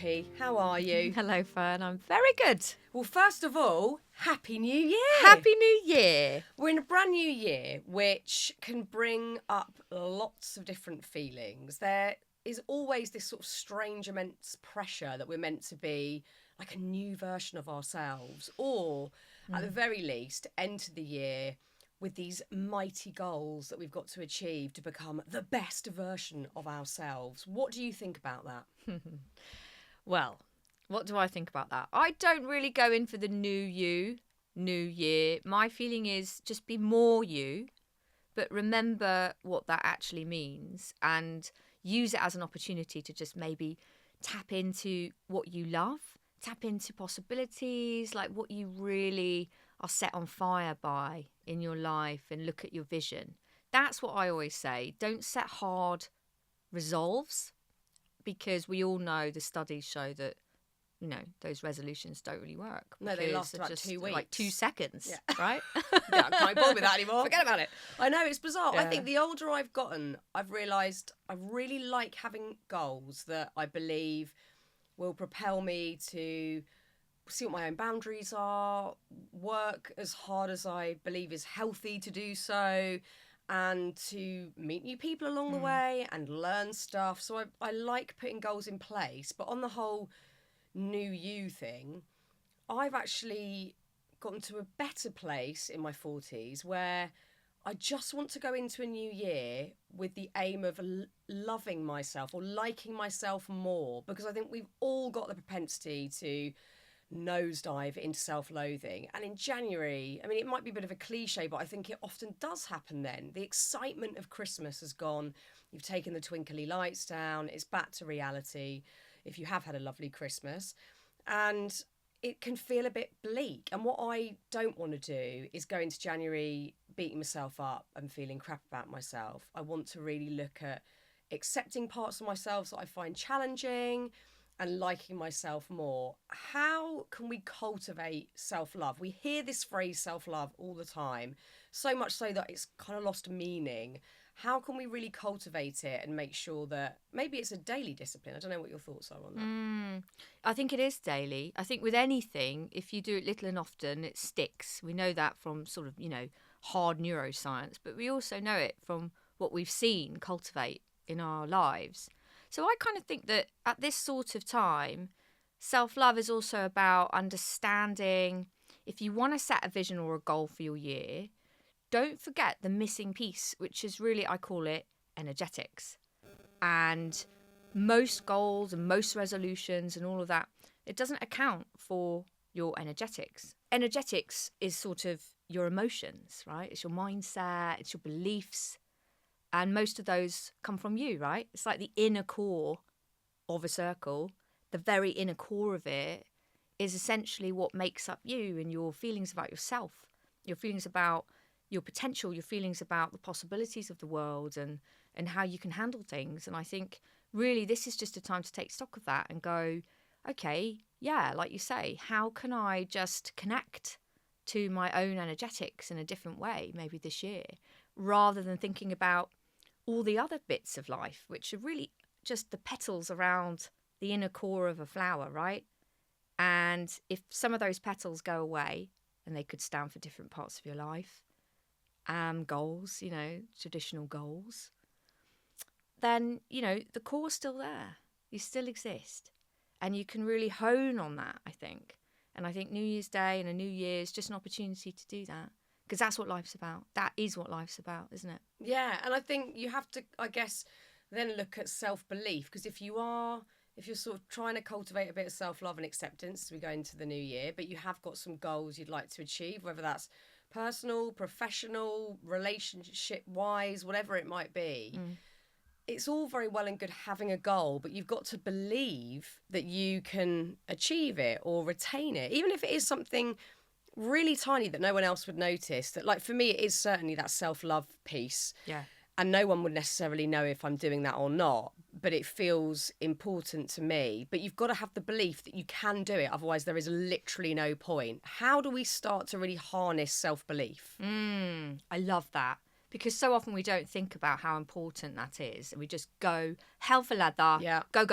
Poppy. How are you? Hello, Fearne. I'm very good. Well, first of all, Happy New Year. Happy New Year. We're in a brand new year, which can bring up lots of different feelings. There is always this sort of strange, immense pressure that we're meant to be like a new version of ourselves, or at the very least, enter the year with these mighty goals that we've got to achieve to become the best version of ourselves. What do you think about that? Well, what do I think about that? I don't really go in for the new year. My feeling is just be more you, but remember what that actually means and use it as an opportunity to just maybe tap into what you love, tap into possibilities, like what you really are set on fire by in your life, and look at your vision. That's what I always say. Don't set hard resolves, because we all know the studies show that, you know, those resolutions don't really work. No, they last they're about just 2 weeks. like 2 seconds, right? Yeah, I can't bother with that anymore. Forget about it. I know, it's bizarre. I Yeah. think the older I've gotten, I've realised I really like having goals that I believe will propel me to see what my own boundaries are, work as hard as I believe is healthy to do so, and to meet new people along the way and learn stuff. So I like putting goals in place. But on the whole new you thing, I've actually gotten to a better place in my 40s where I just want to go into a new year with the aim of loving myself or liking myself more, because I think we've all got the propensity to nosedive into self-loathing. And in January, I mean, it might be a bit of a cliche, but I think it often does happen then. The excitement of Christmas has gone. You've taken the twinkly lights down. It's back to reality if you have had a lovely Christmas. And it can feel a bit bleak. And what I don't want to do is go into January beating myself up and feeling crap about myself. I want to really look at accepting parts of myself that I find challenging and liking myself more. How can we cultivate self-love? We hear this phrase self-love all the time, so much so that it's kind of lost meaning. How can we really cultivate it and make sure that maybe it's a daily discipline? I don't know what your thoughts are on that. I think it is daily. I think with anything, if you do it little and often, it sticks. We know that from sort of, you know, hard neuroscience, but we also know it from what we've seen cultivate in our lives. So I kind of think that at this sort of time, self-love is also about understanding, if you want to set a vision or a goal for your year, don't forget the missing piece, which is really, I call it energetics. And most goals and most resolutions and all of that, it doesn't account for your energetics. Energetics is sort of your emotions, right? It's your mindset, it's your beliefs. And most of those come from you, right? It's like the inner core of a circle. The very inner core of it is essentially what makes up you and your feelings about yourself, your feelings about your potential, your feelings about the possibilities of the world and how you can handle things. And I think really this is just a time to take stock of that and go, okay, yeah, like you say, how can I just connect to my own energetics in a different way, maybe this year, rather than thinking about all the other bits of life, which are really just the petals around the inner core of a flower, right? And if some of those petals go away, and they could stand for different parts of your life, goals, you know, traditional goals, then, you know, the core's still there. You still exist. And you can really hone on that, I think. And I think New Year's Day and a new year is just an opportunity to do that. Because that's what life's about. That is what life's about, isn't it? Yeah, and I think you have to, I guess, then look at self-belief. Because if you're sort of trying to cultivate a bit of self-love and acceptance as we go into the new year, but you have got some goals you'd like to achieve, whether that's personal, professional, relationship-wise, whatever it might be, it's all very well and good having a goal, but you've got to believe that you can achieve it or retain it, even if it is something really tiny that no one else would notice. That, like, for me, it is certainly that self-love piece. Yeah. And no one would necessarily know if I'm doing that or not, but it feels important to me. But you've got to have the belief that you can do it, otherwise there is literally no point. How do we start to really harness self-belief? I love that, because so often we don't think about how important that is, and we just go hell for leather, Yeah. go.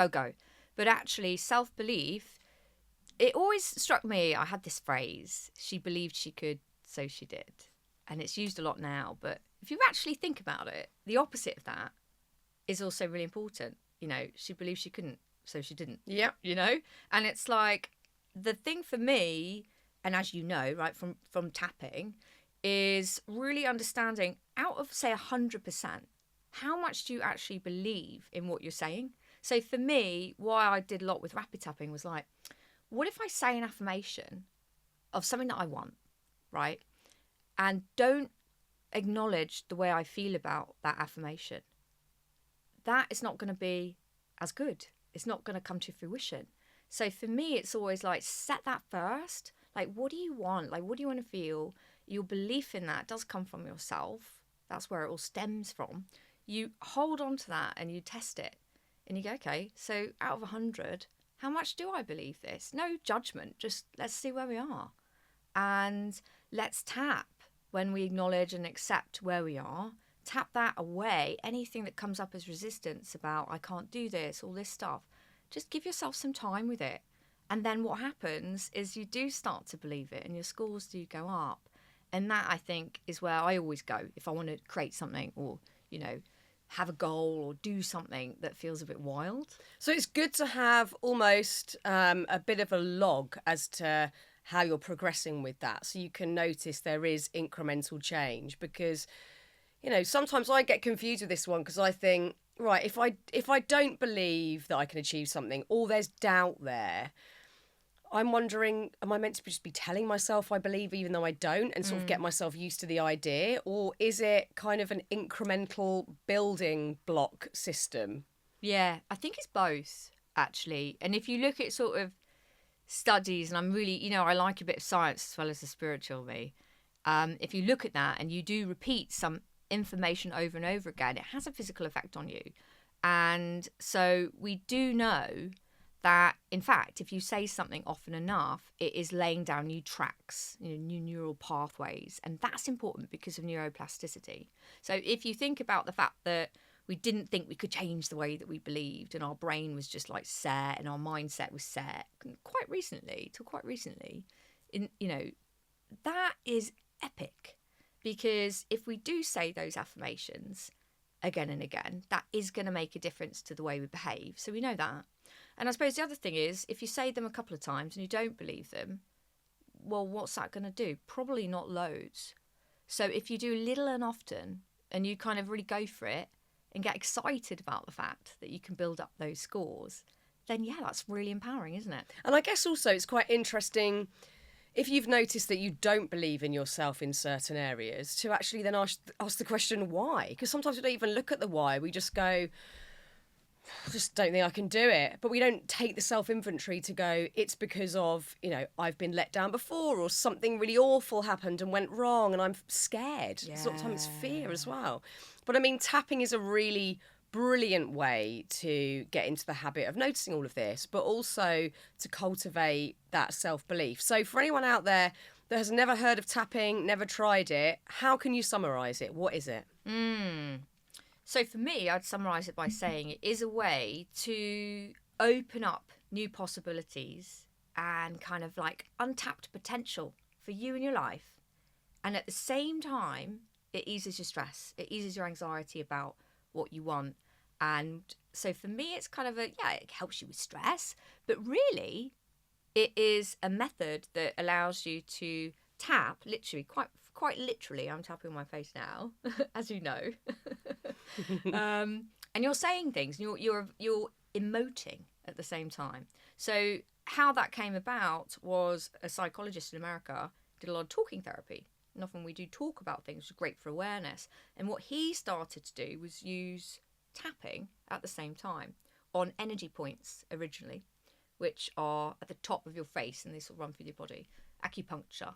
But actually, self-belief, it always struck me, I had this phrase, she believed she could, so she did. And it's used a lot now. But if you actually think about it, the opposite of that is also really important. You know, she believed she couldn't, so she didn't. Yeah. You know? And it's like, the thing for me, and as you know, right, from tapping, is really understanding out of, say, 100%, how much do you actually believe in what you're saying? So for me, why I did a lot with rapid tapping was like, what if I say an affirmation of something that I want, right? And don't acknowledge the way I feel about that affirmation. That is not going to be as good. It's not going to come to fruition. So for me, it's always like, set that first. Like, what do you want? Like, what do you want to feel? Your belief in that does come from yourself. That's where it all stems from. You hold on to that and you test it. And you go, okay, so out of 100, how much do I believe this? No judgment, just let's see where we are. And let's tap when we acknowledge and accept where we are. Tap that away. Anything that comes up as resistance about, I can't do this, all this stuff. Just give yourself some time with it. And then what happens is you do start to believe it and your scores do go up. And that, I think, is where I always go if I want to create something or, you know, have a goal or do something that feels a bit wild. So it's good to have almost a bit of a log as to how you're progressing with that. So you can notice there is incremental change because, you know, sometimes I get confused with this one because I think, right, if I don't believe that I can achieve something or there's doubt there, I'm wondering, am I meant to just be telling myself I believe even though I don't and sort of get myself used to the idea? Or is it kind of an incremental building block system? Yeah, I think it's both, actually. And if you look at sort of studies, and I'm really, you know, I like a bit of science as well as the spiritual me. If you look at that and you do repeat some information over and over again, it has a physical effect on you. And so we do know that, in fact, if you say something often enough, it is laying down new tracks, you know, new neural pathways. And that's important because of neuroplasticity. So if you think about the fact that we didn't think we could change the way that we believed and our brain was just like set and our mindset was set quite recently, you know, that is epic. Because if we do say those affirmations again and again, that is going to make a difference to the way we behave. So we know that. And I suppose the other thing is, if you say them a couple of times and you don't believe them, well, what's that going to do? Probably not loads. So if you do little and often and you kind of really go for it and get excited about the fact that you can build up those scores, then yeah, that's really empowering, isn't it? And I guess also it's quite interesting if you've noticed that you don't believe in yourself in certain areas to actually then ask the question why. Because sometimes we don't even look at the why. We just go, I just don't think I can do it. But we don't take the self-inventory to go, it's because of, you know, I've been let down before or something really awful happened and went wrong and I'm scared. Yeah. Sometimes fear as well. But I mean, tapping is a really brilliant way to get into the habit of noticing all of this, but also to cultivate that self-belief. So for anyone out there that has never heard of tapping, never tried it, how can you summarise it? What is it? So for me, I'd summarise it by saying it is a way to open up new possibilities and kind of like untapped potential for you in your life. And at the same time, it eases your stress. It eases your anxiety about what you want. And so for me, it's kind of it helps you with stress. But really, it is a method that allows you to tap, literally, quite literally, I'm tapping on my face now, as you know. And you're saying things, and you're emoting at the same time. So how that came about was a psychologist in America did a lot of talking therapy. And often we do talk about things, which is great for awareness. And what he started to do was use tapping at the same time on energy points originally, which are at the top of your face and they sort of run through your body. Acupuncture,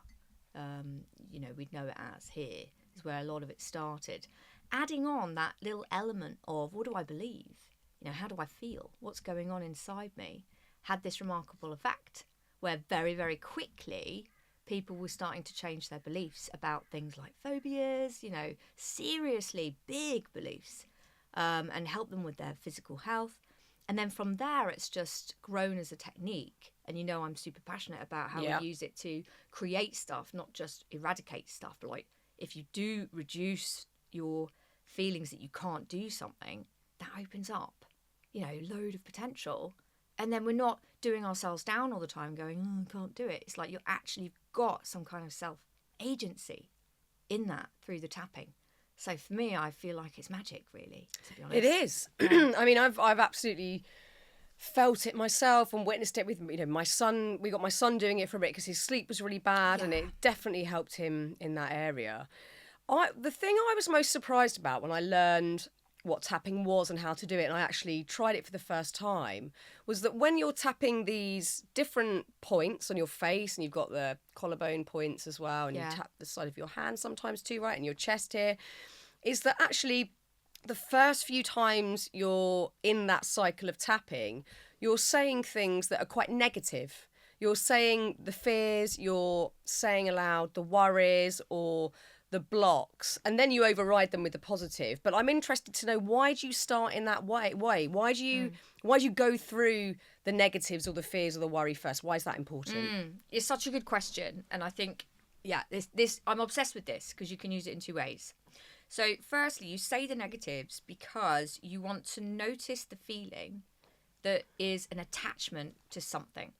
you know, we'd know it as here, is where a lot of it started. Adding on that little element of what do I believe? You know, how do I feel? What's going on inside me? Had this remarkable effect where very, very quickly people were starting to change their beliefs about things like phobias, you know, seriously big beliefs, and help them with their physical health. And then from there, it's just grown as a technique. And I'm super passionate about how we use it to create stuff, not just eradicate stuff. But like, if you do reduce your feelings that you can't do something, that opens up, load of potential. And then we're not doing ourselves down all the time going, oh, I can't do it. It's like you're actually got some kind of self-agency in that through the tapping. So for me, I feel like it's magic, really, to be honest. It is. I mean, I've absolutely felt it myself and witnessed it with my son. We got my son doing it for a bit because his sleep was really bad, and it definitely helped him in that area. The thing I was most surprised about when I learned what tapping was and how to do it, and I actually tried it for the first time, was that when you're tapping these different points on your face, and you've got the collarbone points as well, and you tap the side of your hand sometimes too, right, and your chest here, is that actually the first few times you're in that cycle of tapping, you're saying things that are quite negative. You're saying the fears, you're saying aloud the worries or the blocks, and then you override them with the positive. But I'm interested to know, why do you start in that way? Why do you go through the negatives or the fears or the worry first? Why is that important? It's such a good question, and I think this I'm obsessed with this because you can use it in two ways. So firstly, you say the negatives because you want to notice the feeling that is an attachment to something.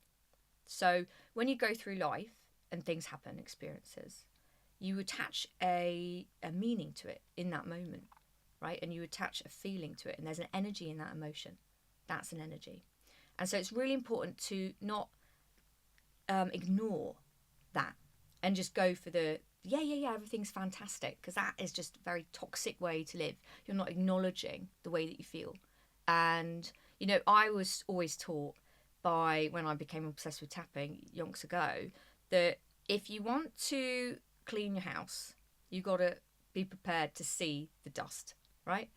So when you go through life and things happen, experiences, you attach a meaning to it in that moment, right? And you attach a feeling to it, and there's an energy in that emotion. That's an energy. And so it's really important to not ignore that and just go for the, everything's fantastic, because that is just a very toxic way to live. You're not acknowledging the way that you feel. And, I was always taught when I became obsessed with tapping yonks ago, that if you want to clean your house, you got to be prepared to see the dust, right?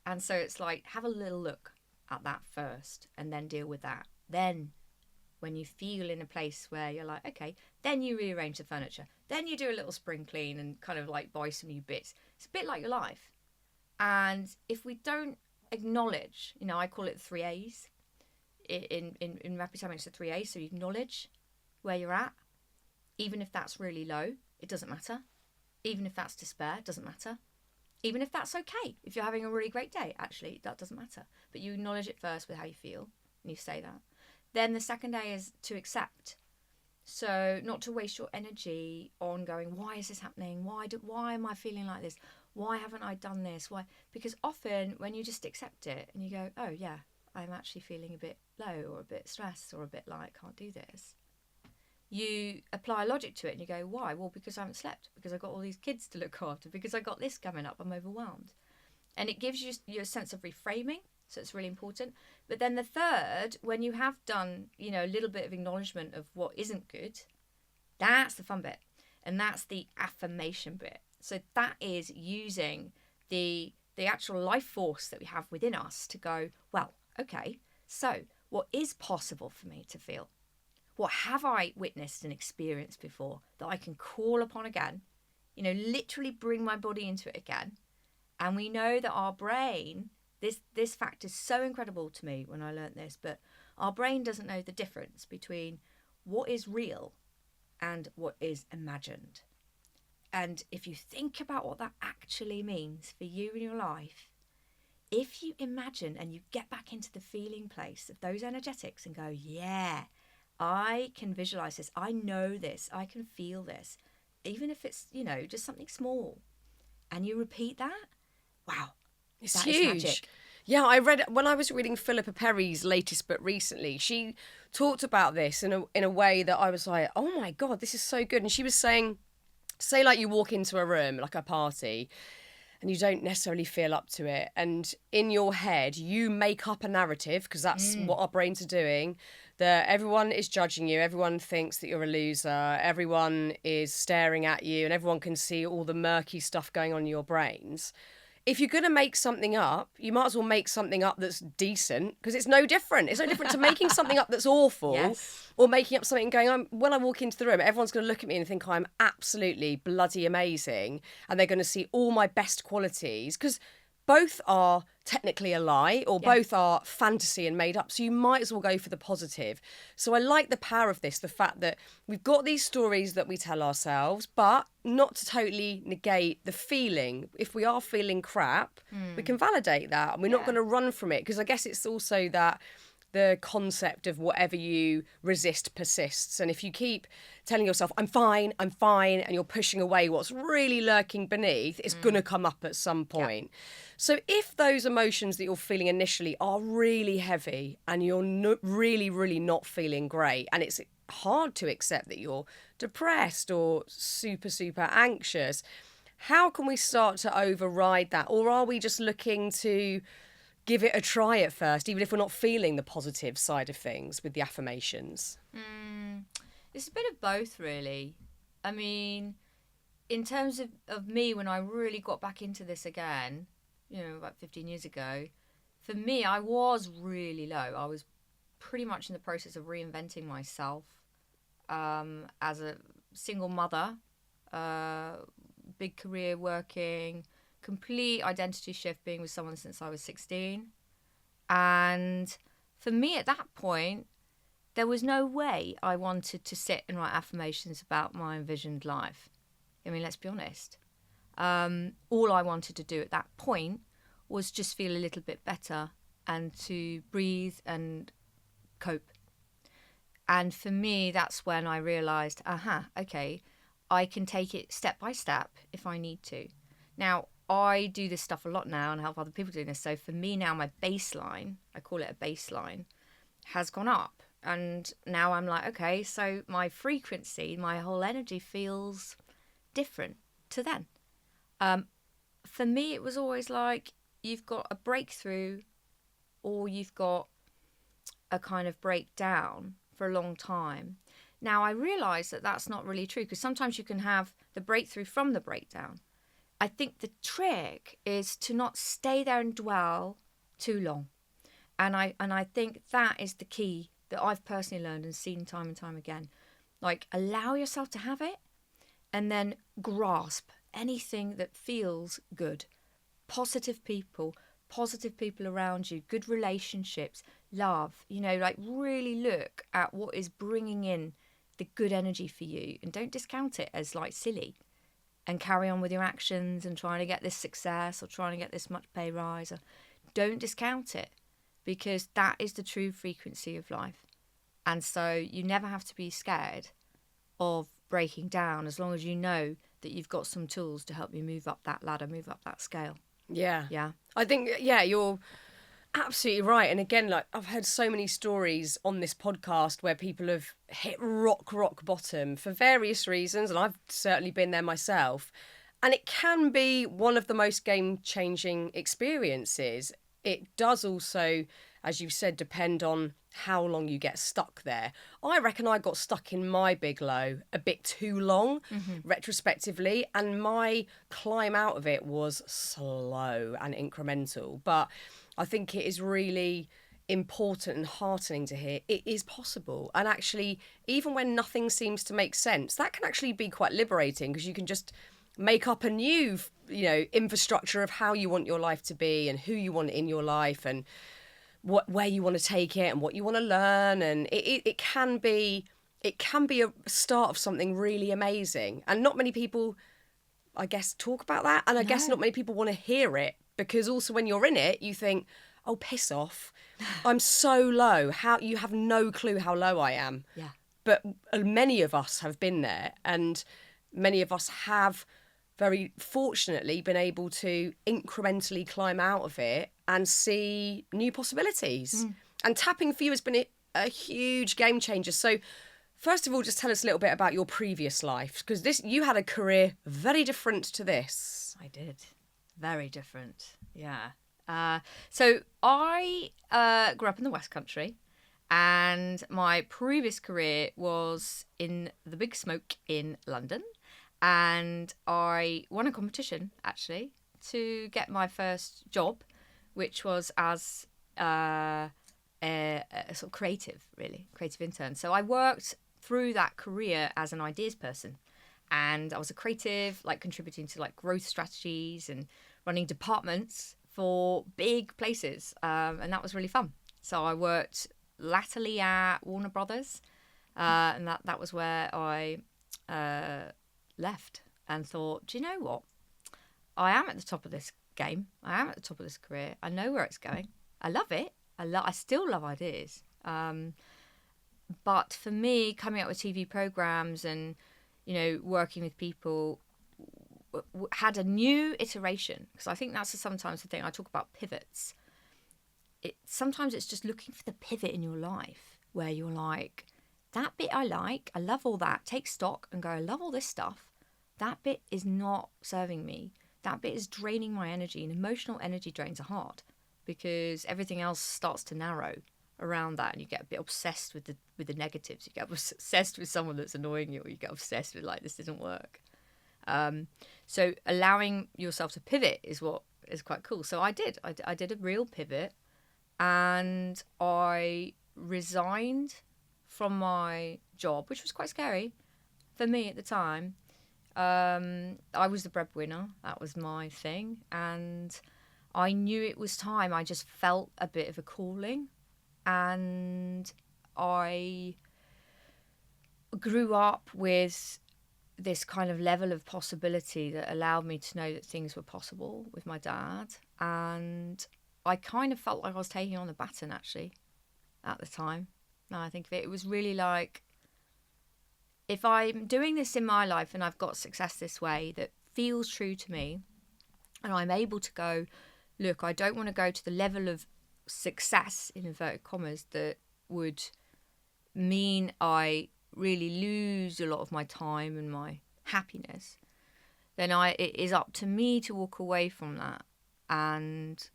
And so it's like, have a little look at that first and then deal with that. Then when you feel in a place where you're like, okay, then you rearrange the furniture, then you do a little spring clean and kind of like buy some new bits. It's a bit like your life. And if we don't acknowledge, I call it the 3 A's in rapid tapping. It's the 3 A's. So you acknowledge where you're at, even if that's really low. It doesn't matter. Even if that's despair, it doesn't matter. Even if that's okay. If you're having a really great day, actually, that doesn't matter. But you acknowledge it first with how you feel, and you say that. Then the second A is to accept. So not to waste your energy on going, why is this happening? Why am I feeling like this? Why haven't I done this? Why? Because often when you just accept it and you go, oh yeah, I'm actually feeling a bit low or a bit stressed or a bit like, can't do this. You apply logic to it and you go, why? Well, because I haven't slept, because I've got all these kids to look after, because I got this coming up, I'm overwhelmed. And it gives you a sense of reframing, so it's really important. But then the third, when you have done, a little bit of acknowledgement of what isn't good, that's the fun bit. And that's the affirmation bit. So that is using the actual life force that we have within us to go, well, okay, so what is possible for me to feel? What have I witnessed and experienced before that I can call upon again? Literally bring my body into it again. And we know that our brain, this fact is so incredible to me when I learnt this, but our brain doesn't know the difference between what is real and what is imagined. And if you think about what that actually means for you in your life, if you imagine and you get back into the feeling place of those energetics and go, yeah, I can visualize this. I know this. I can feel this. Even if it's, just something small. And you repeat that. Wow. It's huge. Magic. Yeah, I read when I was reading Philippa Perry's latest book recently. She talked about this in a way that I was like, oh my God, this is so good. And she was saying, say like you walk into a room, like a party, and you don't necessarily feel up to it. And in your head, you make up a narrative, because that's what our brains are doing, that everyone is judging you, everyone thinks that you're a loser, everyone is staring at you, and everyone can see all the murky stuff going on in your brains. If you're going to make something up, you might as well make something up that's decent, because it's no different. It's no different to making something up that's awful, or making up something and going, when I walk into the room, everyone's going to look at me and think I'm absolutely bloody amazing, and they're going to see all my best qualities, because both are technically a lie, or Yeah. both are fantasy and made up. So you might as well go for the positive. So I like the power of this, the fact that we've got these stories that we tell ourselves, but not to totally negate the feeling. If we are feeling crap, we can validate that, and we're not going to run from it, because I guess it's also that the concept of whatever you resist persists. And if you keep telling yourself, I'm fine, and you're pushing away what's really lurking beneath, it's going to come up at some point. Yeah. So if those emotions that you're feeling initially are really heavy and you're really, really not feeling great, and it's hard to accept that you're depressed or super, super anxious, how can we start to override that? Or are we just looking to give it a try at first, even if we're not feeling the positive side of things with the affirmations? It's a bit of both, really. I mean, in terms of me, when I really got back into this again, about 15 years ago, for me, I was really low. I was pretty much in the process of reinventing myself as a single mother, big career working, complete identity shift, being with someone since I was 16. And for me at that point, there was no way I wanted to sit and write affirmations about my envisioned life. I mean, let's be honest. All I wanted to do at that point was just feel a little bit better and to breathe and cope. And for me, that's when I realised, okay, I can take it step by step if I need to. Now, I do this stuff a lot now and help other people doing this. So for me now, my baseline, I call it a baseline, has gone up. And now I'm like, okay, so my frequency, my whole energy feels different to then. For me, it was always like you've got a breakthrough or you've got a kind of breakdown for a long time. Now, I realise that that's not really true, because sometimes you can have the breakthrough from the breakdown. I think the trick is to not stay there and dwell too long. And I think that is the key that I've personally learned and seen time and time again. Like, allow yourself to have it and then grasp anything that feels good. Positive people around you, good relationships, love, like really look at what is bringing in the good energy for you, and don't discount it as like silly, and carry on with your actions and trying to get this success or trying to get this much pay rise. Don't discount it, because that is the true frequency of life. And so you never have to be scared of breaking down, as long as you know that you've got some tools to help you move up that ladder, move up that scale. Yeah. Yeah. I think, you're absolutely right. And again, like, I've heard so many stories on this podcast where people have hit rock bottom for various reasons, and I've certainly been there myself. And it can be one of the most game-changing experiences. It does also, as you've said, depend on how long you get stuck there. I reckon I got stuck in my big low a bit too long, retrospectively, and my climb out of it was slow and incremental. But I think it is really important and heartening to hear it is possible. And actually, even when nothing seems to make sense, that can actually be quite liberating, because you can just make up a new, infrastructure of how you want your life to be and who you want in your life, and where you want to take it and what you want to learn. And it can be a start of something really amazing. And not many people, I guess, talk about that. And I guess not many people want to hear it, because also when you're in it, you think, oh, piss off. I'm so low. You have no clue how low I am. Yeah. But many of us have been there, and many of us have very fortunately been able to incrementally climb out of it and see new possibilities. And tapping for you has been a huge game changer. So first of all, just tell us a little bit about your previous life, because you had a career very different to this. I did. Very different. Yeah. So I grew up in the West Country, and my previous career was in the Big Smoke in London. And I won a competition, actually, to get my first job, which was as a sort of creative intern. So I worked through that career as an ideas person. And I was a creative, like contributing to like growth strategies and running departments for big places, and that was really fun. So I worked latterly at Warner Brothers, and that was where I left and thought, do you know what? I am at the top of this game. I am at the top of this career. I know where it's going. I love it. I still love ideas. But for me, coming up with TV programs and, working with people had a new iteration, because I think that's sometimes the thing. I talk about pivots. Sometimes it's just looking for the pivot in your life where you're like, that bit I love all that. Take stock and go, I love all this stuff. That bit is not serving me. That bit is draining my energy, and emotional energy drains are hard because everything else starts to narrow around that, and you get a bit obsessed with the negatives. You get obsessed with someone that's annoying you, or you get obsessed with like, this doesn't work. So allowing yourself to pivot is what is quite cool. So I did a real pivot, and I resigned from my job, which was quite scary for me at the time. I was the breadwinner. That was my thing. And I knew it was time. I just felt a bit of a calling. And I grew up with this kind of level of possibility that allowed me to know that things were possible with my dad. And I kind of felt like I was taking on the baton, actually, at the time. Now I think of it, it was really like, if I'm doing this in my life and I've got success this way that feels true to me, and I'm able to go, look, I don't want to go to the level of success, in inverted commas, that would mean I really lose a lot of my time and my happiness, then it is up to me to walk away from that. And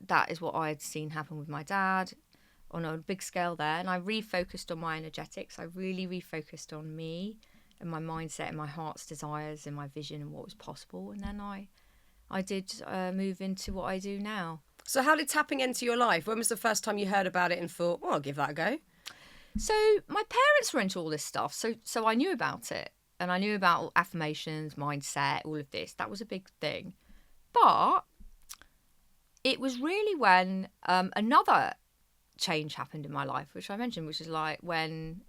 that is what I had seen happen with my dad on a big scale there. And I refocused on my energetics. I really refocused on me and my mindset and my heart's desires and my vision and what was possible. And then I did move into what I do now. So how did tapping into your life? When was the first time you heard about it and thought, well, I'll give that a go? So my parents were into all this stuff. So I knew about it. And I knew about affirmations, mindset, all of this. That was a big thing. But it was really when another change happened in my life, which I mentioned, which is like when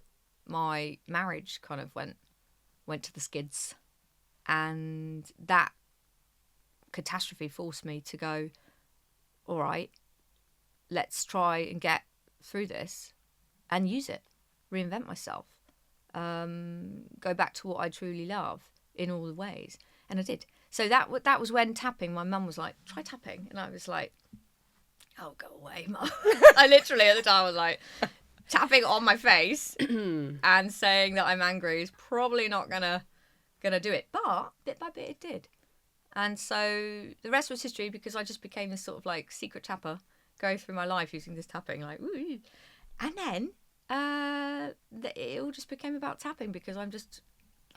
my marriage kind of went to the skids, and that catastrophe forced me to go, all right, let's try and get through this and use it, reinvent myself, go back to what I truly love in all the ways. And I did. So that was when tapping, my mum was like, try tapping. And I was like, oh, go away, Mum. I literally at the time was like, tapping on my face and saying that I'm angry is probably not gonna do it. But bit by bit it did. And so the rest was history, because I just became this sort of like secret tapper going through my life using this tapping, like, ooh. And then it all just became about tapping, because I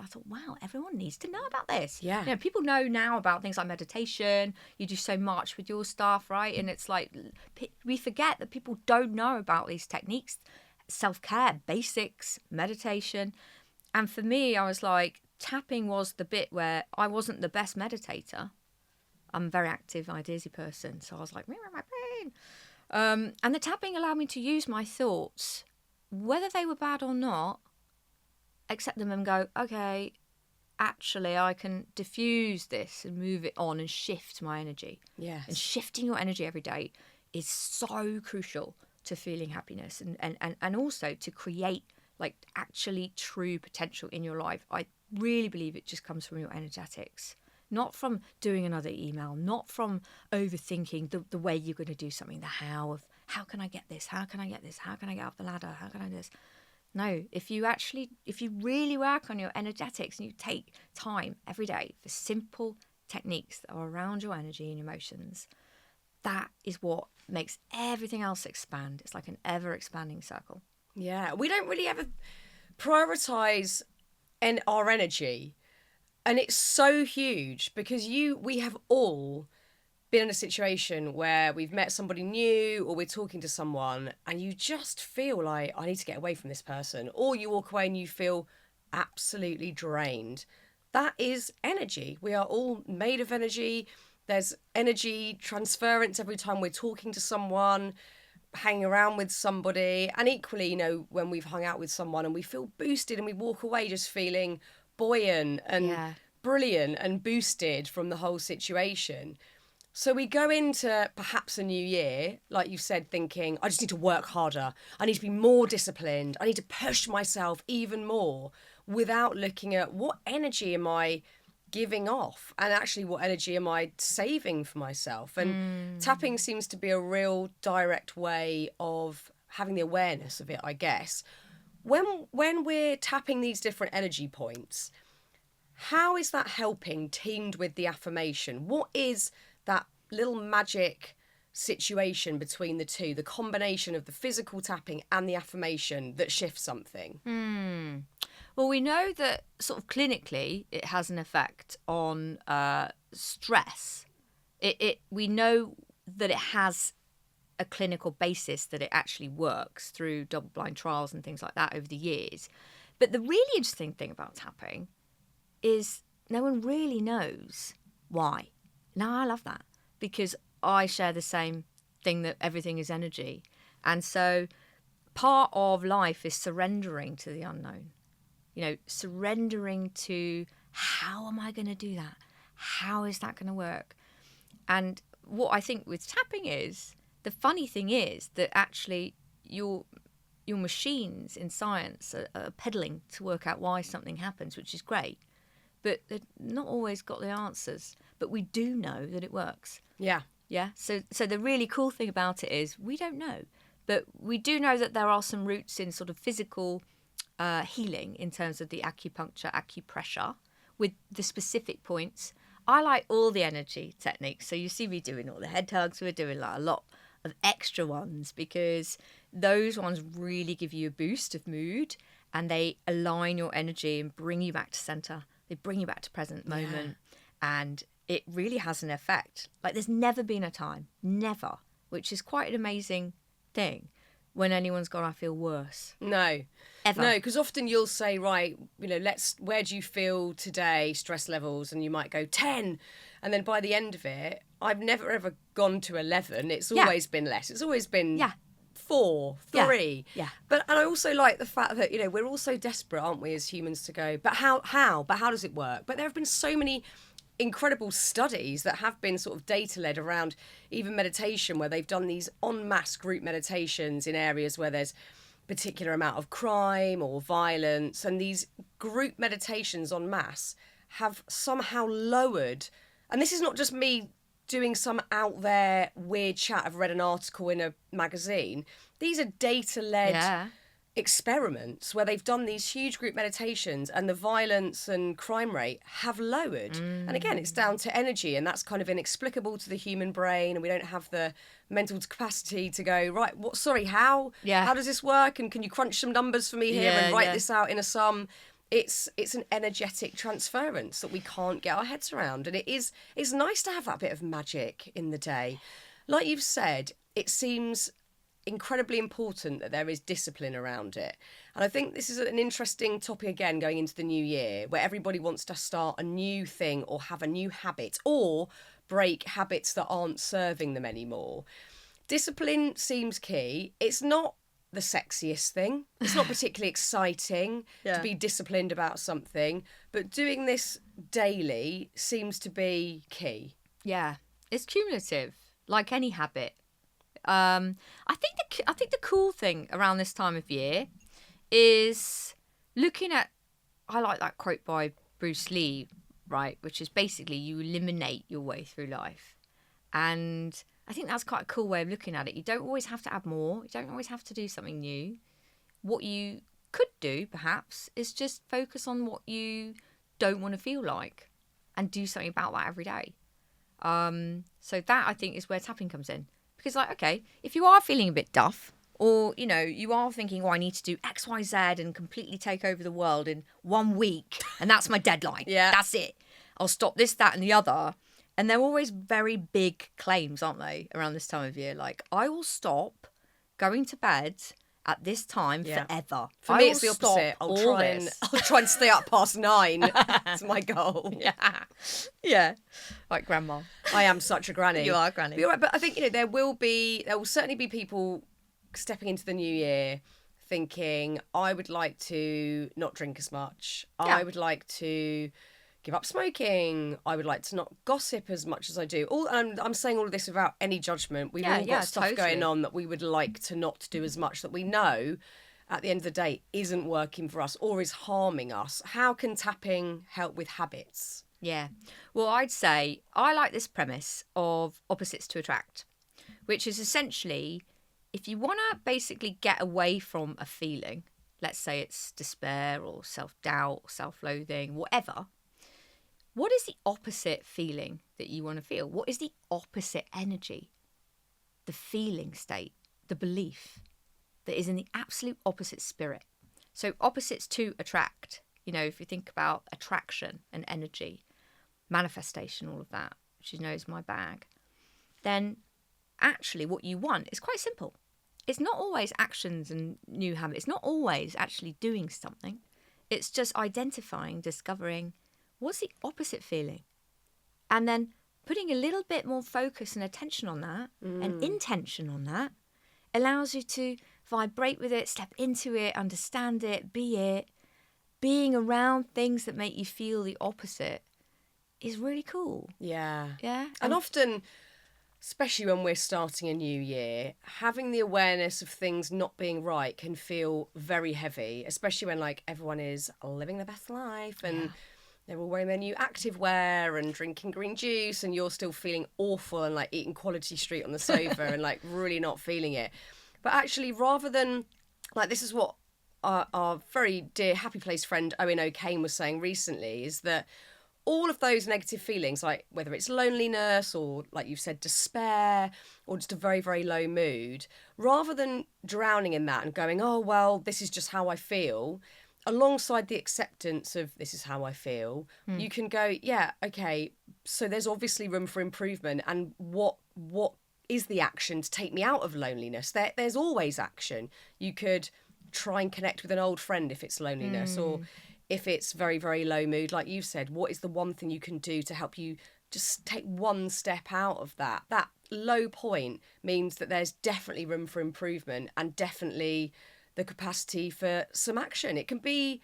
thought, wow, everyone needs to know about this. Yeah. People know now about things like meditation. You do so much with your stuff, right? And it's like, we forget that people don't know about these techniques, self-care, basics, meditation. And for me, I was like, tapping was the bit where I wasn't the best meditator. I'm a very active, ideasy person. So I was like, my brain. And the tapping allowed me to use my thoughts, whether they were bad or not, accept them and go, okay, actually I can diffuse this and move it on and shift my energy. Yes. And shifting your energy every day is so crucial to feeling happiness and also to create like actually true potential in your life. I really believe it just comes from your energetics, not from doing another email, not from overthinking the way you're going to do something, the how can I get this? How can I get this? How can I get up the ladder? How can I do this? No, if you really work on your energetics and you take time every day for simple techniques that are around your energy and emotions, that is what makes everything else expand. It's like an ever expanding circle. Yeah, we don't really ever prioritize our energy, and it's so huge because we have all been in a situation where we've met somebody new or we're talking to someone and you just feel like, I need to get away from this person, or you walk away and you feel absolutely drained. That is energy. We are all made of energy. There's energy transference every time we're talking to someone, hanging around with somebody. And equally, when we've hung out with someone and we feel boosted and we walk away just feeling buoyant and brilliant and boosted from the whole situation. So we go into perhaps a new year, like you said, thinking, I just need to work harder. I need to be more disciplined. I need to push myself even more, without looking at what energy am I giving off and actually what energy am I saving for myself. And tapping seems to be a real direct way of having the awareness of it, I guess. When we're tapping these different energy points, how is that helping teamed with the affirmation? What is that little magic situation between the two, the combination of the physical tapping and the affirmation that shifts something? Well, we know that sort of clinically it has an effect on stress. We know that it has a clinical basis, that it actually works through double-blind trials and things like that over the years. But the really interesting thing about tapping is no one really knows why. Now, I love that, because I share the same thing, that everything is energy. And so part of life is surrendering to the unknown. Surrendering to, how am I going to do that? How is that going to work? And what I think with tapping is, the funny thing is that actually your machines in science are pedaling to work out why something happens, which is great. But they've not always got the answers. But we do know that it works. Yeah. Yeah. So the really cool thing about it is we don't know. But we do know that there are some roots in sort of physical healing in terms of the acupuncture, acupressure, with the specific points. I like all the energy techniques. So you see me doing all the head hugs. We're doing like a lot of extra ones, because those ones really give you a boost of mood, and they align your energy and bring you back to center. They bring you back to present moment. And it really has an effect. Like, there's never been a time, never, which is quite an amazing thing, when anyone's gone, I feel worse. No. Ever. No, because often you'll say, right, where do you feel today, stress levels? And you might go 10. And then by the end of it, I've never ever gone to 11. It's always been less. It's always been 4, 3. Yeah. And I also like the fact that, we're all so desperate, aren't we, as humans, to go, but how? But how does it work? But there have been so many incredible studies that have been sort of data-led around even meditation, where they've done these en masse group meditations in areas where there's particular amount of crime or violence, and these group meditations en masse have somehow lowered, and this is not just me doing some out there weird chat, I've read an article in a magazine, these are data-led experiments where they've done these huge group meditations, and the violence and crime rate have lowered. And again, it's down to energy, and that's kind of inexplicable to the human brain, and we don't have the mental capacity to go, right, how does this work, and can you crunch some numbers for me here and write this out in a sum? It's an energetic transference that we can't get our heads around, and it's nice to have that bit of magic in the day. Like you've said, it seems incredibly important that there is discipline around it. And I think this is an interesting topic, again, going into the new year, where everybody wants to start a new thing or have a new habit or break habits that aren't serving them anymore. Discipline seems key. It's not the sexiest thing. It's not particularly exciting to be disciplined about something, but doing this daily seems to be key. Yeah, it's cumulative, like any habit. I think the cool thing around this time of year is looking at, I like that quote by Bruce Lee, right, which is basically you eliminate your way through life. And I think that's quite a cool way of looking at it. You don't always have to add more. You don't always have to do something new. What you could do, perhaps, is just focus on what you don't want to feel like and do something about that every day. So that, I think, is where tapping comes in. Because, like, okay, if you are feeling a bit duff, or, you are thinking, I need to do X, Y, Z and completely take over the world in 1 week, and that's my deadline. That's it. I'll stop this, that, and the other. And they're always very big claims, aren't they, around this time of year? Like, I will stop going to bed at this time Yeah. forever. For me, it's the opposite. I'll try and stay up past 9. That's my goal. Yeah. Like grandma. I am such a granny. You are a granny. But you're right, but I think, there will certainly be people stepping into the new year thinking, I would like to not drink as much. Yeah. I would like to give up smoking. I would like to not gossip as much as I do. I'm saying all of this without any judgment. We've all got stuff going on that we would like to not do as much, that we know at the end of the day isn't working for us or is harming us. How can tapping help with habits? Yeah. Well, I'd say I like this premise of opposites to attract, which is essentially if you want to basically get away from a feeling, let's say it's despair or self-doubt, self-loathing, whatever, what is the opposite feeling that you want to feel? What is the opposite energy? The feeling state, the belief that is in the absolute opposite spirit. So opposites to attract, if you think about attraction and energy, manifestation, all of that, which is my bag, then actually what you want is quite simple. It's not always actions and new habits. It's not always actually doing something. It's just identifying, discovering what's the opposite feeling, and then putting a little bit more focus and attention on that and intention on that allows you to vibrate with it, step into it, understand it, be it. Being around things that make you feel the opposite is really cool. Yeah. Yeah. And often, especially when we're starting a new year, having the awareness of things not being right can feel very heavy, especially when everyone is living their best life and they're all wearing their new active wear and drinking green juice, and you're still feeling awful and eating Quality Street on the sofa and really not feeling it. But actually, rather than this is what our very dear Happy Place friend Owen O'Kane was saying recently, is that all of those negative feelings, whether it's loneliness or, like you've said, despair or just a very, very low mood, rather than drowning in that and going, oh, well, this is just how I feel, alongside the acceptance of this is how I feel, you can go, yeah, okay, so there's obviously room for improvement. And what is the action to take me out of loneliness? There's always action. You could try and connect with an old friend if it's loneliness, or if it's very, very low mood, like you said, what is the one thing you can do to help you just take one step out of that? That low point means that there's definitely room for improvement and definitely the capacity for some action. It can be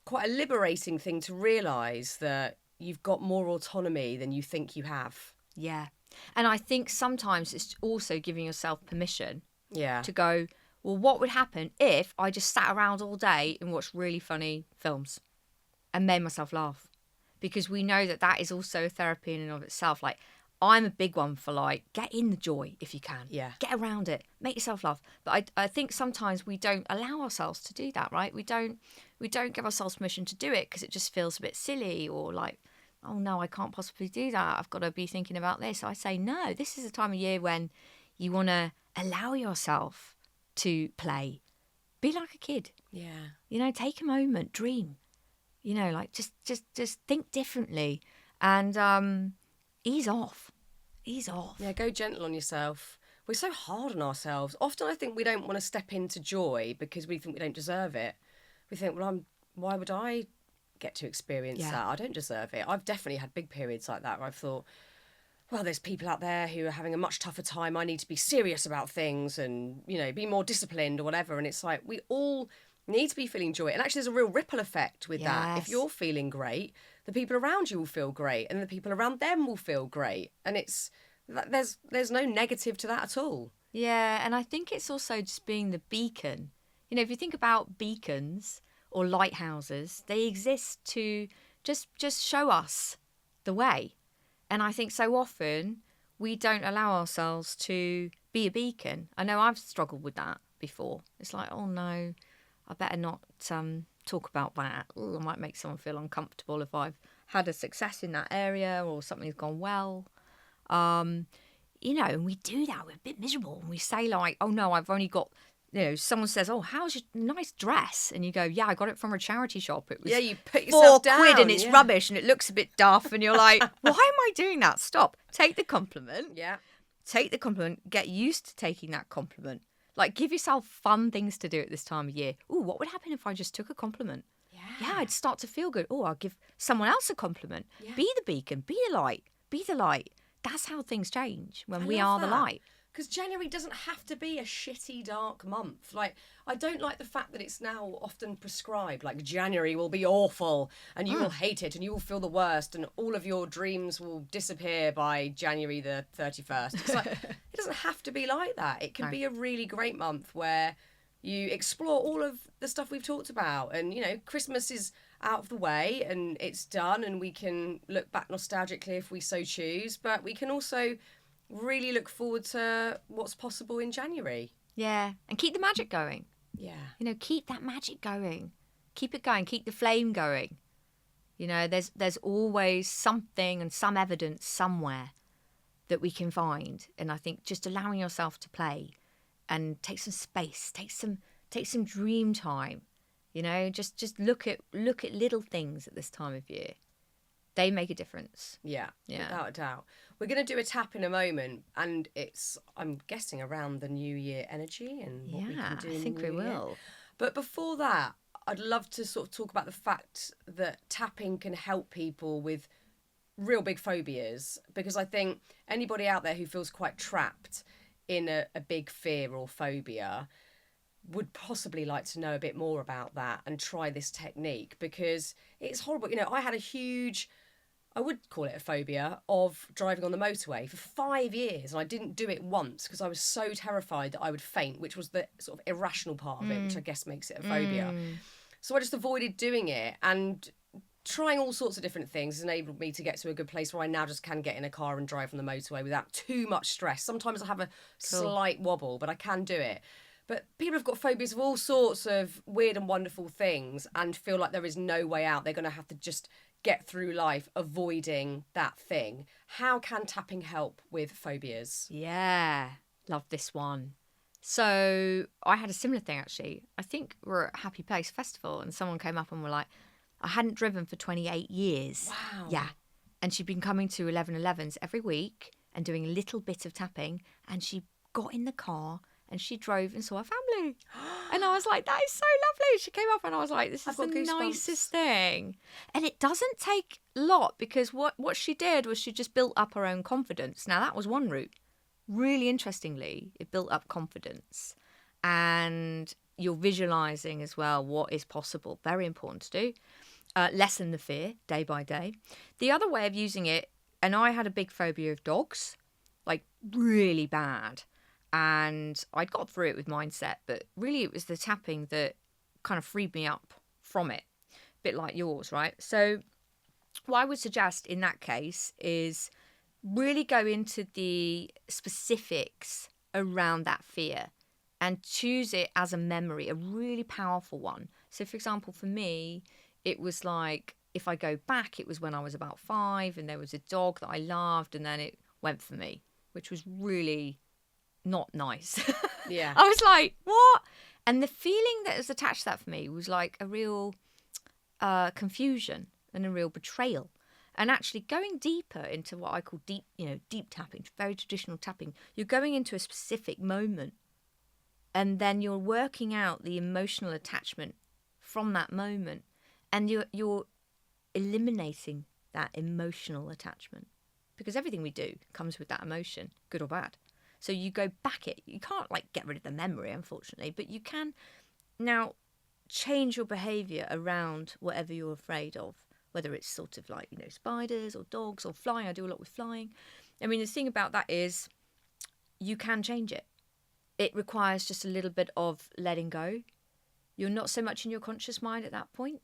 quite a liberating thing to realise that you've got more autonomy than you think you have. Yeah. And I think sometimes it's also giving yourself permission to go, well, what would happen if I just sat around all day and watched really funny films and made myself laugh? Because we know that is also a therapy in and of itself. I'm a big one for get in the joy if you can. Yeah. Get around it. Make yourself laugh. But I think sometimes we don't allow ourselves to do that, right? We don't give ourselves permission to do it because it just feels a bit silly, or oh no, I can't possibly do that. I've got to be thinking about this. So I say, no, this is a time of year when you want to allow yourself to play. Be like a kid. Yeah. Take a moment, dream. Just think differently and ease off. Yeah, go gentle on yourself. We're so hard on ourselves. Often I think we don't want to step into joy because we think we don't deserve it. We think, well, why would I get to experience that? I don't deserve it. I've definitely had big periods like that where I've thought, well, there's people out there who are having a much tougher time. I need to be serious about things and, be more disciplined or whatever. And it's we all need to be feeling joy. And actually there's a real ripple effect with that. If you're feeling great, the people around you will feel great, and the people around them will feel great. And there's no negative to that at all. Yeah, and I think it's also just being the beacon. If you think about beacons or lighthouses, they exist to just show us the way. And I think so often we don't allow ourselves to be a beacon. I know I've struggled with that before. It's oh no, I better not talk about that. Ooh, I might make someone feel uncomfortable if I've had a success in that area or something's gone well. And we do that. We're a bit miserable. And we say oh no, I've only got, someone says, oh, how's your nice dress? And you go, yeah, I got it from a charity shop. It was you put yourself down. £4 and it's rubbish and it looks a bit daft. And you're like, why am I doing that? Stop. Take the compliment. Yeah. Take the compliment. Get used to taking that compliment. Like, give yourself fun things to do at this time of year. Ooh, what would happen if I just took a compliment? Yeah, I'd start to feel good. Oh, I'll give someone else a compliment. Yeah. Be the beacon, be the light, be the light. That's how things change when we love are the that. light. Because January doesn't have to be a shitty, dark month. Like, I don't like the fact that it's now often prescribed. Like, January will be awful and you will hate it and you will feel the worst and all of your dreams will disappear by January the 31st. It's like, it doesn't have to be like that. It can be a really great month where you explore all of the stuff we've talked about. And, you know, Christmas is out of the way and it's done and we can look back nostalgically if we so choose. But we can also really look forward to what's possible in January. Yeah, and keep the magic going. Yeah. You know, keep that magic going. Keep it going. Keep the flame going. You know, there's always something and some evidence somewhere that we can find. And I think just allowing yourself to play and take some space, take some dream time. You know, just look at little things at this time of year. They make a difference. Yeah, without a doubt. We're going to do a tap in a moment, and it's, I'm guessing, around the New Year energy and what we can do in the New Year. I think we will. But before that, I'd love to sort of talk about the fact that tapping can help people with real big phobias, because I think anybody out there who feels quite trapped in a big fear or phobia would possibly like to know a bit more about that and try this technique, because it's horrible. You know, I had a huge, I would call it a phobia, of driving on the motorway for 5 years, and I didn't do it once because I was so terrified that I would faint, which was the sort of irrational part of it, which I guess makes it a phobia. So I just avoided doing it, and trying all sorts of different things has enabled me to get to a good place where I now just can get in a car and drive on the motorway without too much stress. Sometimes I have a slight wobble, but I can do it. But people have got phobias of all sorts of weird and wonderful things and feel like there is no way out. They're going to have to just get through life avoiding that thing. How can tapping help with phobias? Yeah, love this one. So I had a similar thing, actually. I think we were at Happy Place Festival and someone came up and were like, I hadn't driven for 28 years. Wow. Yeah. And she'd been coming to 11:11s every week and doing a little bit of tapping, and she got in the car and she drove and saw her family. And I was like, that is so lovely. She came up and I was like, this is the nicest thing. And it doesn't take a lot, because what she did was she just built up her own confidence. Now, that was one route. Really interestingly, it built up confidence. And you're visualising as well what is possible. Very important to do. Lessen the fear day by day. The other way of using it, and I had a big phobia of dogs, like really bad. And I got through it with mindset, but really it was the tapping that kind of freed me up from it. A bit like yours, right? So what I would suggest in that case is really go into the specifics around that fear and choose it as a memory, a really powerful one. So, for example, for me, it was like, if I go back, it was when I was about 5 and there was a dog that I loved and then it went for me, which was really not nice. Yeah. I was like, what? And the feeling that was attached to that for me was like a real confusion and a real betrayal. And actually going deeper into what I call deep tapping, very traditional tapping, you're going into a specific moment and then you're working out the emotional attachment from that moment, and you're eliminating that emotional attachment, because everything we do comes with that emotion, good or bad. So you go back it. You can't like get rid of the memory, unfortunately, but you can now change your behaviour around whatever you're afraid of, whether it's sort of like, spiders or dogs or flying. I do a lot with flying. I mean, the thing about that is you can change it. It requires just a little bit of letting go. You're not so much in your conscious mind at that point,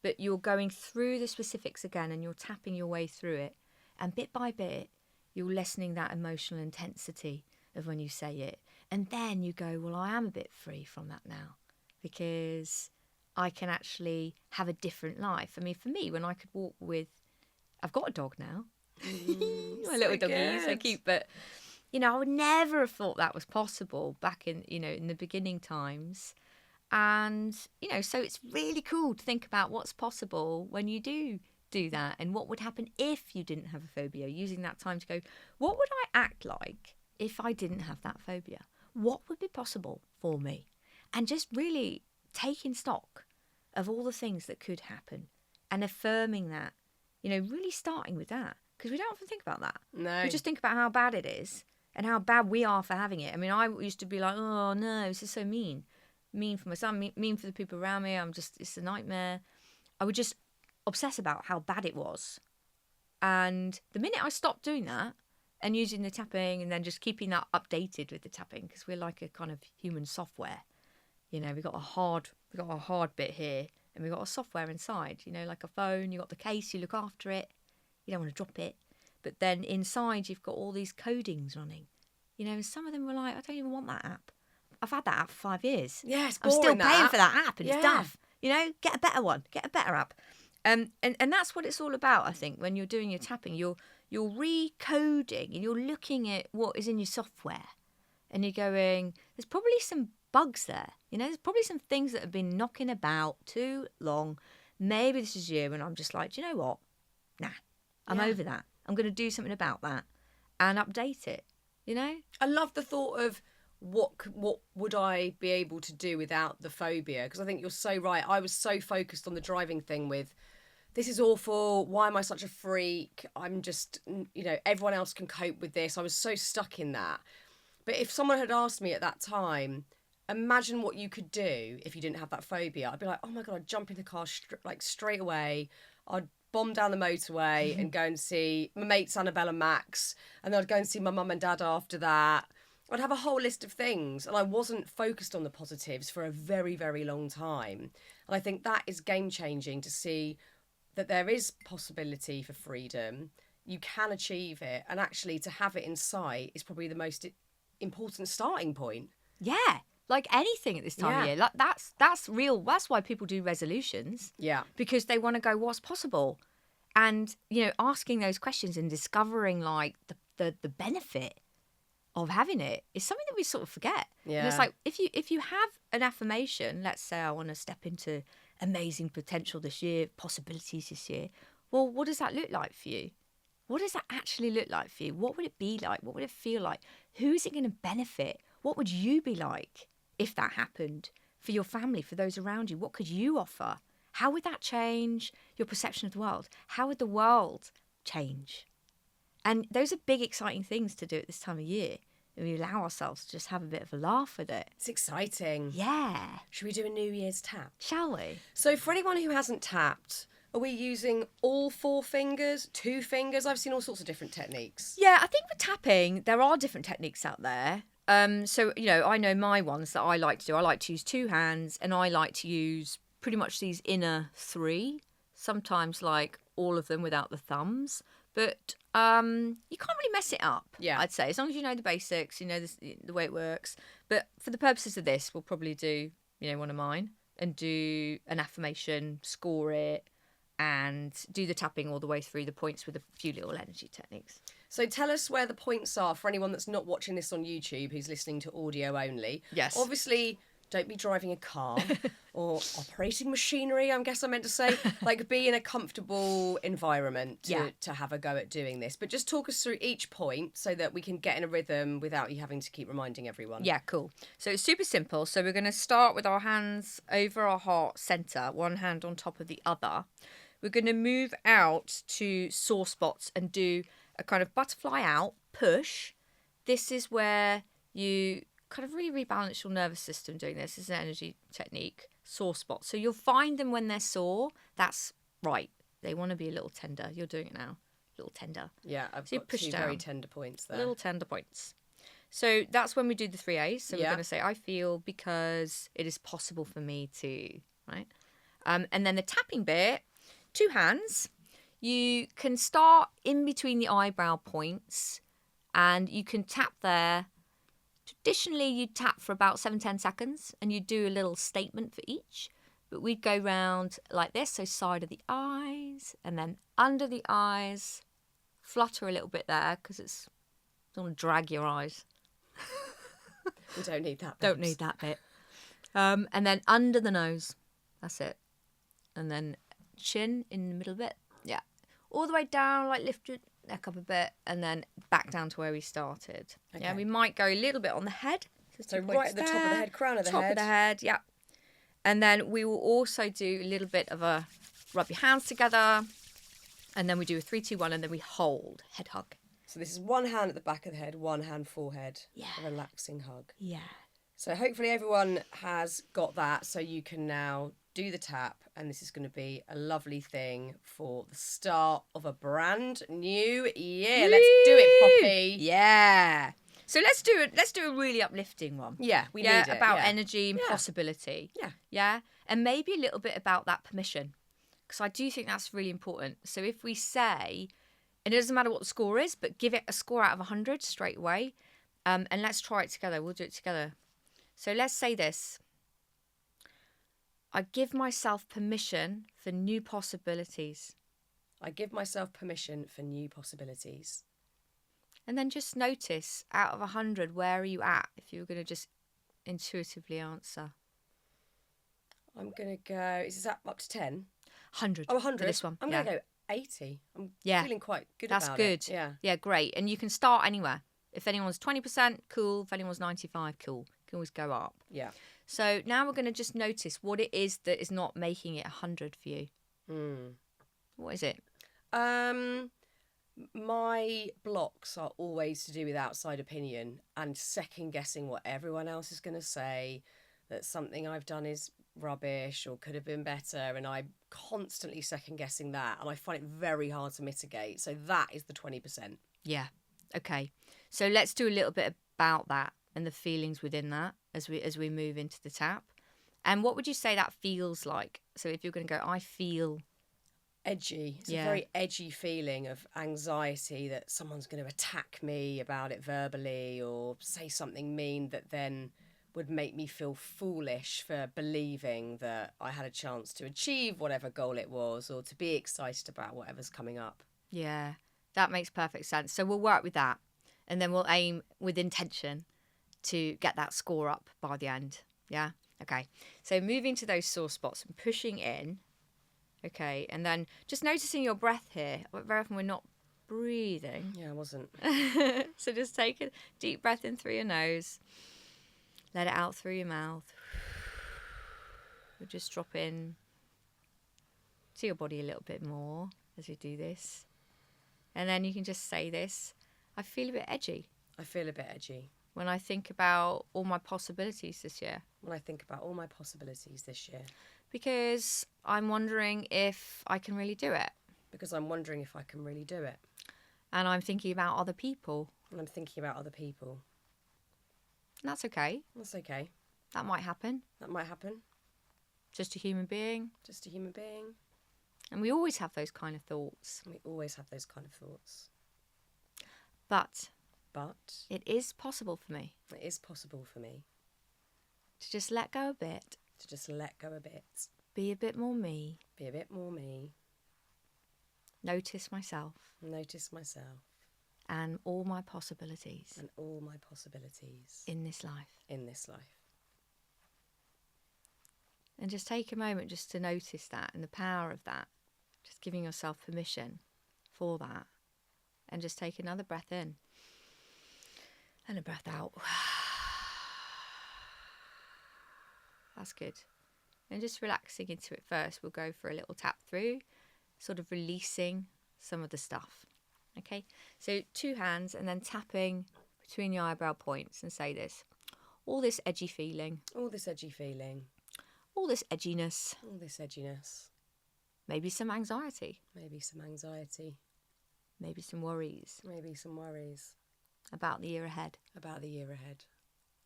but you're going through the specifics again and you're tapping your way through it. And bit by bit, you're lessening that emotional intensity of when you say it. And then you go, well, I am a bit free from that now, because I can actually have a different life. I mean, for me, when I could walk with, I've got a dog now. My little doggy, he's so cute. But, I would never have thought that was possible back in, in the beginning times. And, so it's really cool to think about what's possible when you do that, and what would happen if you didn't have a phobia, using that time to go, what would I act like if I didn't have that phobia? what would be possible for me? And just really taking stock of all the things that could happen and affirming that, really starting with that. Because we don't often think about that. No. We just think about how bad it is and how bad we are for having it. I mean, I used to be like, oh no, this is so mean. Mean for my son, mean for the people around me. It's a nightmare. I would just obsess about how bad it was. And the minute I stopped doing that and using the tapping and then just keeping that updated with the tapping, because we're like a kind of human software. We've got a hard bit here and we've got a software inside, like a phone. You've got the case, you look after it. You don't want to drop it. But then inside you've got all these codings running. And some of them were like, I don't even want that app. I've had that app for 5 years. Yeah, it's I'm boring, still paying app. for that app and Yeah. it's daft. Get a better one. Get a better app. And that's what it's all about, I think, when you're doing your tapping. You're recoding and you're looking at what is in your software. And you're going, there's probably some bugs there. There's probably some things that have been knocking about too long. Maybe this is you. And I'm just like, do you know what? Nah, I'm over that. I'm going to do something about that and update it, I love the thought of what would I be able to do without the phobia? Because I think you're so right. I was so focused on the driving thing with, this is awful. Why am I such a freak? I'm just, everyone else can cope with this. I was so stuck in that. But if someone had asked me at that time, imagine what you could do if you didn't have that phobia. I'd be like, oh my God, I'd jump in the car straight away. I'd bomb down the motorway and go and see my mates Annabelle and Max. And then I'd go and see my mum and dad after that. I'd have a whole list of things. And I wasn't focused on the positives for a very, very long time. And I think that is game changing to see that there is possibility for freedom. You can achieve it. And actually to have it in sight is probably the most important starting point. Yeah, like anything at this time of year. Like that's real. That's why people do resolutions. Yeah. Because they want to go, what's possible? And, asking those questions and discovering like the benefit of having it is something that we sort of forget. Yeah. And it's like if you have an affirmation, let's say I want to step into amazing potential this year, possibilities this year. Well, what does that look like for you? What does that actually look like for you? What would it be like? What would it feel like? Who is it going to benefit? What would you be like if that happened for your family, for those around you? What could you offer? How would that change your perception of the world? How would the world change? And those are big, exciting things to do at this time of year. And we allow ourselves to just have a bit of a laugh with it. It's exciting. Yeah. Should we do a New Year's tap? Shall we? So for anyone who hasn't tapped, are we using all 4 fingers, 2 fingers? I've seen all sorts of different techniques. Yeah, I think with tapping, there are different techniques out there. So, I know my ones that I like to do. I like to use 2 hands and I like to use pretty much these inner 3, sometimes like all of them without the thumbs. But you can't really mess it up, I'd say, as long as you know the basics, the way it works. But for the purposes of this, we'll probably do, one of mine and do an affirmation, score it, and do the tapping all the way through the points with a few little energy techniques. So tell us where the points are for anyone that's not watching this on YouTube, who's listening to audio only. Yes. Obviously, don't be driving a car or operating machinery, I guess I meant to say. Like, be in a comfortable environment to have a go at doing this. But just talk us through each point so that we can get in a rhythm without you having to keep reminding everyone. Yeah, cool. So it's super simple. So we're going to start with our hands over our heart centre, one hand on top of the other. We're going to move out to sore spots and do a kind of butterfly out, push. This is where you kind of really rebalance your nervous system doing this. This is an energy technique, sore spots. So you'll find them when they're sore. That's right. They want to be a little tender. You're doing it now. A little tender. Yeah, I've so got 2 very tender points there. Little tender points. So that's when we do the 3 A's. So we're going to say, I feel because it is possible for me to, right? And then the tapping bit, 2 hands. You can start in between the eyebrow points and you can tap there. Traditionally, you'd tap for about 7-10 seconds and you'd do a little statement for each. But we'd go round like this, so side of the eyes and then under the eyes. Flutter a little bit there because it's don't want to drag your eyes. We don't need that bit. Don't need that bit. And then under the nose. That's it. And then chin in the middle bit. Yeah. All the way down, like lift your neck up a bit and then back down to where we started. Okay. Yeah, we might go a little bit on the head. So Just So 2 right points at the top of the there. head, crown of the Top head. of the head, yeah. And then we will also do a little bit of a rub your hands together. And then we do a 3, 2, 1, and then we hold. Head hug. So this is one hand at the back of the head, one hand forehead. Yeah. A relaxing hug. Yeah. So hopefully everyone has got that, so you can now do the tap, and this is going to be a lovely thing for the start of a brand new year. Let's do it, Poppy. Yeah. So let's do a really uplifting one. Yeah, we need it. About yeah. energy and possibility. Yeah. Yeah. And maybe a little bit about that permission. Because I do think that's really important. So if we say, and it doesn't matter what the score is, but give it a score out of 100 straight away. And let's try it together. We'll do it together. So let's say this. I give myself permission for new possibilities. I give myself permission for new possibilities. And then just notice, out of 100, where are you at if you were going to just intuitively answer? I'm going to go, is this up to 10? 100. Oh, 100? For this one. I'm going to go 80. I'm feeling quite good That's about good. it. Yeah. Yeah, great. And you can start anywhere. If anyone's 20%, cool. If anyone's 95, cool. You can always go up. Yeah. So now we're going to just notice what it is that is not making it 100 for you. What is it? My blocks are always to do with outside opinion and second guessing what everyone else is going to say, that something I've done is rubbish or could have been better, and I'm constantly second guessing that, and I find it very hard to mitigate. So that is the 20%. Yeah. Okay. So let's do a little bit about that and the feelings within that as we move into the tap. And what would you say that feels like? So if you're going to go, I feel edgy. It's a very edgy feeling of anxiety that someone's going to attack me about it verbally or say something mean that then would make me feel foolish for believing that I had a chance to achieve whatever goal it was or to be excited about whatever's coming up. Yeah, that makes perfect sense. So we'll work with that, and then we'll aim with intention to get that score up by the end. Yeah? Okay. So moving to those sore spots and pushing in. Okay, and then just noticing your breath here. Very often we're not breathing. Yeah, I wasn't. So just take a deep breath in through your nose. Let it out through your mouth. We'll just drop in to your body a little bit more as we do this. And then you can just say this. I feel a bit edgy. I feel a bit edgy. When I think about all my possibilities this year. When I think about all my possibilities this year. Because I'm wondering if I can really do it. Because I'm wondering if I can really do it. And I'm thinking about other people. And I'm thinking about other people. And that's okay. That's okay. That might happen. That might happen. Just a human being. Just a human being. And we always have those kind of thoughts. We always have those kind of thoughts. But it is possible for me. It is possible for me. To just let go a bit. To just let go a bit. Be a bit more me. Be a bit more me. Notice myself. Notice myself. And all my possibilities. And all my possibilities. In this life. In this life. And just take a moment just to notice that and the power of that. Just giving yourself permission for that. And just take another breath in. And a breath out. That's good. And just relaxing into it first. We'll go for a little tap through. Sort of releasing some of the stuff. Okay? So 2 hands and then tapping between your eyebrow points and say this. All this edgy feeling. All this edgy feeling. All this edginess. All this edginess. Maybe some anxiety. Maybe some anxiety. Maybe some worries. Maybe some worries. About the year ahead. About the year ahead.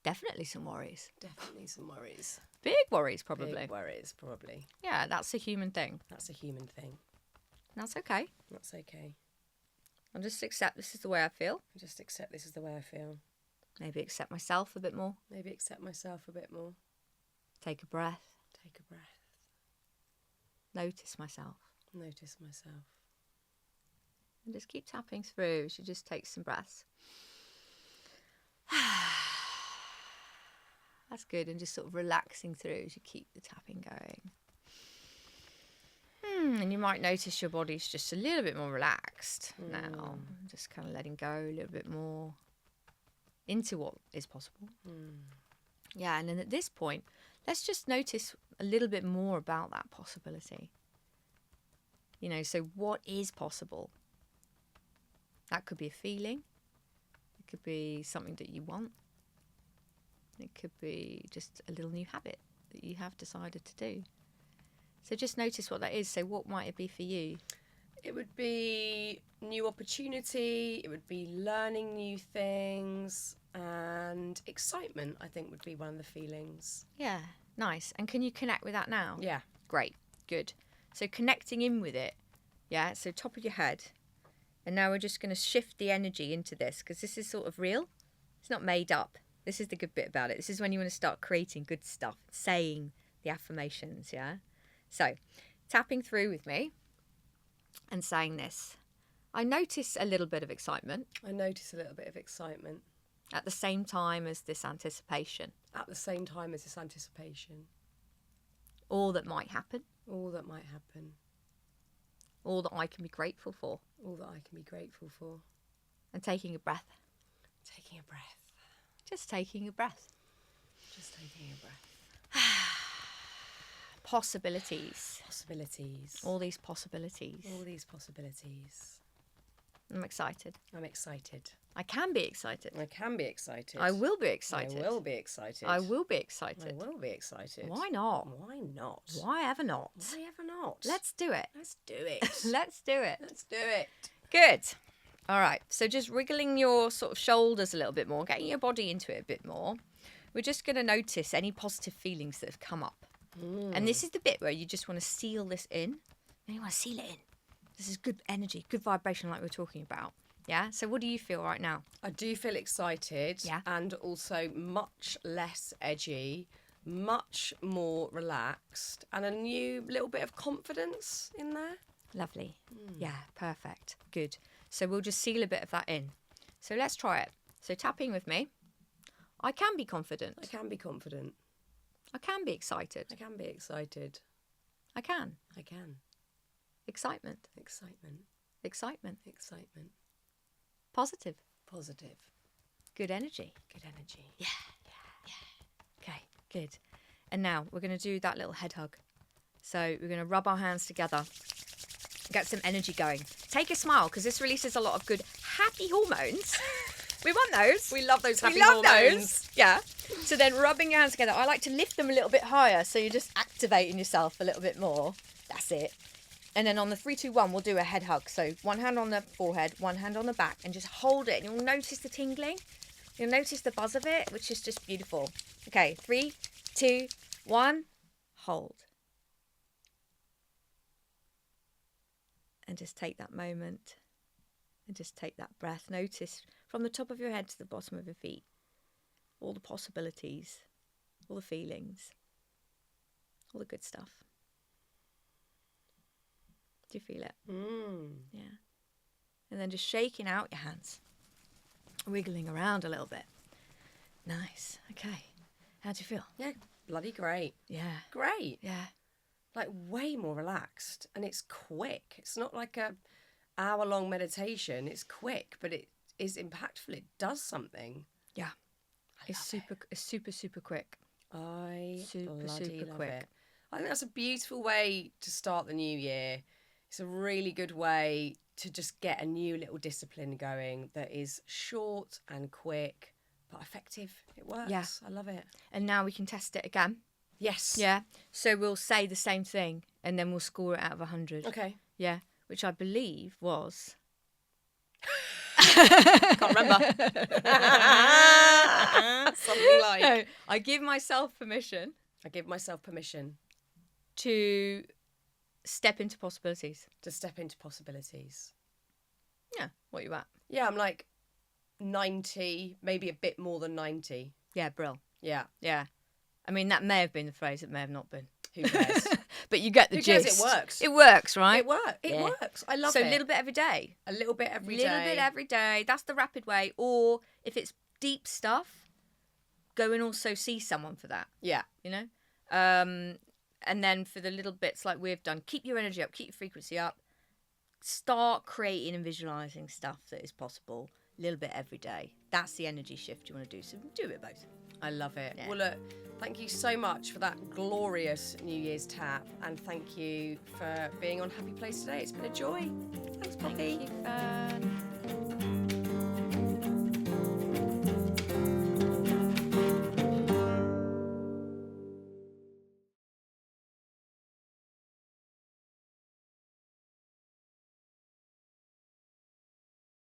Definitely some worries. Definitely some worries. Big worries, probably. Big worries, probably. Yeah, that's a human thing. That's a human thing. That's okay. That's okay. I'll just accept this is the way I feel. Just accept this is the way I feel. Maybe accept myself a bit more. Maybe accept myself a bit more. Take a breath. Take a breath. Notice myself. Notice myself. And just keep tapping through as you just take some breaths. That's good. And just sort of relaxing through as you keep the tapping going. And you might notice your body's just a little bit more relaxed now. Just kind of letting go a little bit more into what is possible. Yeah, and then at this point, let's just notice a little bit more about that possibility. You know, so what is possible? That could be a feeling. It could be something that you want. It could be just a little new habit that you have decided to do. So just notice what that is. So what might it be for you? It would be new opportunity, it would be learning new things, and excitement, I think, would be one of the feelings. Yeah, nice. And can you connect with that now? Yeah. Great, good. So connecting in with it, yeah, so top of your head. And now we're just going to shift the energy into this because this is sort of real. It's not made up. This is the good bit about it. This is when you want to start creating good stuff, saying the affirmations, yeah? So tapping through with me and saying this. I notice a little bit of excitement. I notice a little bit of excitement. At the same time as this anticipation. At the same time as this anticipation. All that might happen. All that might happen. All that I can be grateful for. All that I can be grateful for. And taking a breath. Taking a breath. Just taking a breath. Just taking a breath. Possibilities. Possibilities. All these possibilities. All these possibilities. I'm excited. I'm excited. I can be excited. I can be excited. I will be excited. I will be excited. I will be excited. I will be excited. Why not? Why not? Why ever not? Why ever not? Let's do it. Let's do it. Let's do it. Let's do it. Good. All right. So just wriggling your sort of shoulders a little bit more, getting your body into it a bit more. We're just going to notice any positive feelings that have come up. And this is the bit where you just want to seal this in. And you want to seal it in. This is good energy, good vibration like we were talking about. Yeah? So what do you feel right now? I do feel excited. Yeah. And also much less edgy, much more relaxed, and a new little bit of confidence in there. Lovely. Yeah, perfect. Good. So we'll just seal a bit of that in. So let's try it. So tapping with me. I can be confident. I can be confident. I can be excited. I can be excited. I can. I can. Excitement. Excitement. Excitement. Excitement. Positive. Positive. Good energy. Good energy. Yeah. Okay, good. And now we're going to do that little head hug. So we're going to rub our hands together, get some energy going. Take a smile because this releases a lot of good happy hormones. We want those. We love those happy we love hormones. Those. Yeah. So then rubbing your hands together, I like to lift them a little bit higher so you're just activating yourself a little bit more. That's it. And then on the 3, 2, 1, we'll do a head hug. So one hand on the forehead, one hand on the back, and just hold it. And you'll notice the tingling. You'll notice the buzz of it, which is just beautiful. Okay, 3, 2, 1, hold. And just take that moment. And just take that breath. Notice from the top of your head to the bottom of your feet. All the possibilities. All the feelings. All the good stuff. Do you feel it? Yeah. And then just shaking out your hands. Wiggling around a little bit. Nice. Okay. How do you feel? Yeah, bloody great. Yeah. Great. Yeah. Like way more relaxed, and it's quick. It's not like a hour-long meditation. It's quick, but it is impactful. It does something. Yeah. It's super quick. I Super love quick. it. I think that's a beautiful way to start the new year. It's a really good way to just get a new little discipline going that is short and quick, but effective. It works. Yeah. I love it. And now we can test it again. Yes. Yeah. So we'll say the same thing and then we'll score it out of 100. Okay. Yeah. Which I believe was... Can't remember. Something like... No, I give myself permission I give myself permission to step into possibilities. to step into possibilities. Yeah. What you at? Yeah, I'm like 90, maybe a bit more than 90. Yeah, brill. Yeah. Yeah. I mean, that may have been the phrase. It may have not been. Who cares? But you get the Who cares? gist. It works. It works, right? It works. It Yeah. works. I love so it. a little bit every day. A little bit every Little day. bit every day. That's the rapid way. Or if it's deep stuff, go and also see someone for that. Yeah. You know? And then for the little bits like we've done, keep your energy up, keep your frequency up. Start creating and visualising stuff that is possible a little bit every day. that's the energy shift you want to do. So do a bit of both. I love it. Yeah. Well, look, thank you so much for that glorious New Year's tap, and thank you for being on Happy Place today. It's been a joy. Thanks, Poppy. Thank you, Fearne.